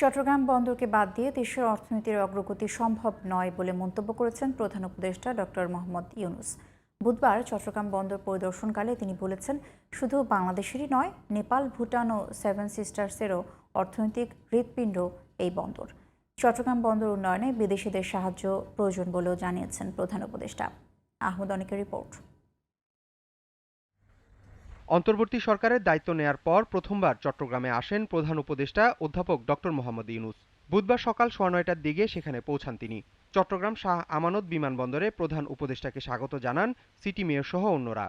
চট্টগ্রাম বন্দরকে বাদ দিয়ে দেশের অর্থনীতির অগ্রগতি সম্ভব নয় বলে মন্তব্য করেছেন প্রধান উপদেষ্টা ডক্টর মোহাম্মদ ইউনূস। বুধবার চট্টগ্রাম বন্দর পরিদর্শনকালে তিনি বলেছেন, শুধু বাংলাদেশেরই নয়, নেপাল, ভুটান ও সেভেন সিস্টার্সেরও অর্থনৈতিক হৃৎপিণ্ড এই বন্দর। চট্টগ্রাম বন্দর উন্নয়নে বিদেশিদের সাহায্য প্রয়োজন বলেও জানিয়েছেন প্রধান উপদেষ্টা। আহমদ অনিকের রিপোর্ট। অন্তর্বর্তী সরকারের দায়িত্ব নেয়ার পর প্রথমবার চট্টগ্রামে আসেন প্রধান উপদেষ্টা অধ্যাপক ডক্টর মোহাম্মদ ইউনূস। বুধবার সকাল 9:30টার দিকে সেখানে পৌঁছান তিনি। চট্টগ্রাম শাহ আমানত বিমানবন্দরে প্রধান উপদেষ্টাকে স্বাগত জানান সিটি মেয়র সহ অন্যরা।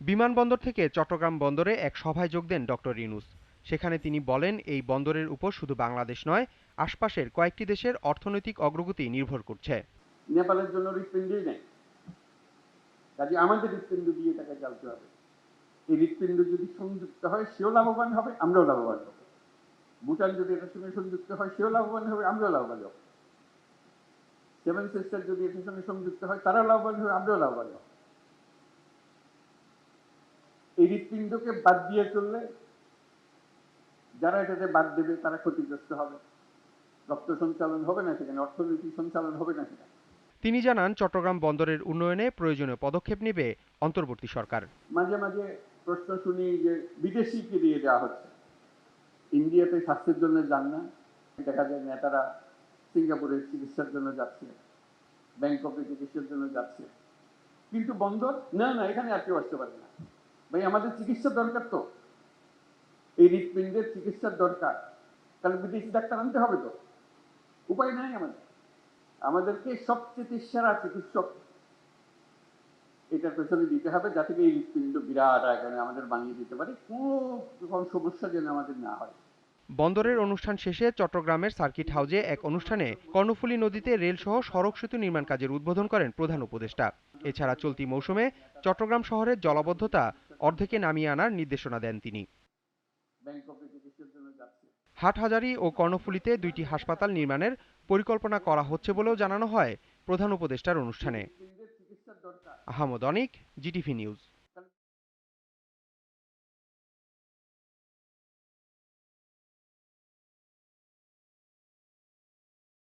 বিমানবন্দর থেকে চট্টগ্রাম বন্দরে এক সভায় যোগ দেন ডক্টর ইউনূস। সেখানে তিনি বলেন, এই বন্দরের উপর শুধু বাংলাদেশ নয়, আশপাশের কয়েকটি দেশের অর্থনৈতিক অগ্রগতি নির্ভর করছে। নেপালের জন্য হৃৎপিণ্ডই নেই, কাজে আমাদের হৃৎপিণ্ড দিয়ে তাকে চালতে হবে। এই হৃৎপিণ্ড যদি সংযুক্ত হয়, সেও লাভবান হবে, আমরাও লাভবান হব। ভুটান যদি এটার সঙ্গে সংযুক্ত হয়, সেও লাভবান হবে, আমরাও লাভবান হব। সেভেন সিস্টার যদি এটার সঙ্গে সংযুক্ত হয়, তারাও লাভবান হবে, আমরাও লাভবান হব। এই হৃৎপিণ্ডকে বাদ দিয়ে চললে যারা এটাতে বাদ দেবে তারা ক্ষতিগ্রস্ত হবে। রক্ত সঞ্চালন হবে না সেখানে, অর্থনীতি সঞ্চালন হবে না সেখানে। তিনি জানান, চট্টগ্রাম বন্দরের উন্নয়নে প্রয়োজনীয় পদক্ষেপ নেবে অন্তর্বর্তী সরকার। মাঝে মাঝে প্রশ্ন শুনি যে বিদেশিকে দিয়ে দেওয়া হচ্ছে। ইন্ডিয়াতে স্বাস্থ্যের জন্য যান না, দেখা যায় নেতারা সিঙ্গাপুরের চিকিৎসার জন্য যাচ্ছে, ব্যাংককে চিকিৎসার জন্য যাচ্ছে, কিন্তু বন্দর না না, এখানে আর কেউ আসতে পারে না। ভাই, আমাদের চিকিৎসার দরকার, তো এই হৃৎপিণ্ডের চিকিৎসার দরকার, তাহলে বিদেশি ডাক্তার আনতে হবে, তো উপায় নাই আমাদেরকে সবচেয়ে সেরা চিকিৎসক এটার পেছনে দিতে হবে, যাতে এই হৃৎপিণ্ড বিরাট আকারে আমাদের বানিয়ে দিতে পারে, কোনো সমস্যা যেন আমাদের না হয়। বন্দরের অনুষ্ঠান শেষে চট্টগ্রামের সার্কিট হাউজে এক অনুষ্ঠানে কর্ণফুলী নদীতে রেলসহ সড়ক সেতু নির্মাণ কাজের উদ্বোধন করেন প্রধান উপদেষ্টা। এছাড়া চলতি মৌসুমে চট্টগ্রাম শহরের জলাবদ্ধতা অর্ধেকে নামিয়ে আনার নির্দেশনা দেন তিনি। হাটহাজারী ও কর্ণফুলীতে 2টি হাসপাতাল নির্মাণের পরিকল্পনা করা হচ্ছে বলেও জানানো হয় প্রধান উপদেষ্টার অনুষ্ঠানে। আহমদ অনিক, জিটিভি নিউজ।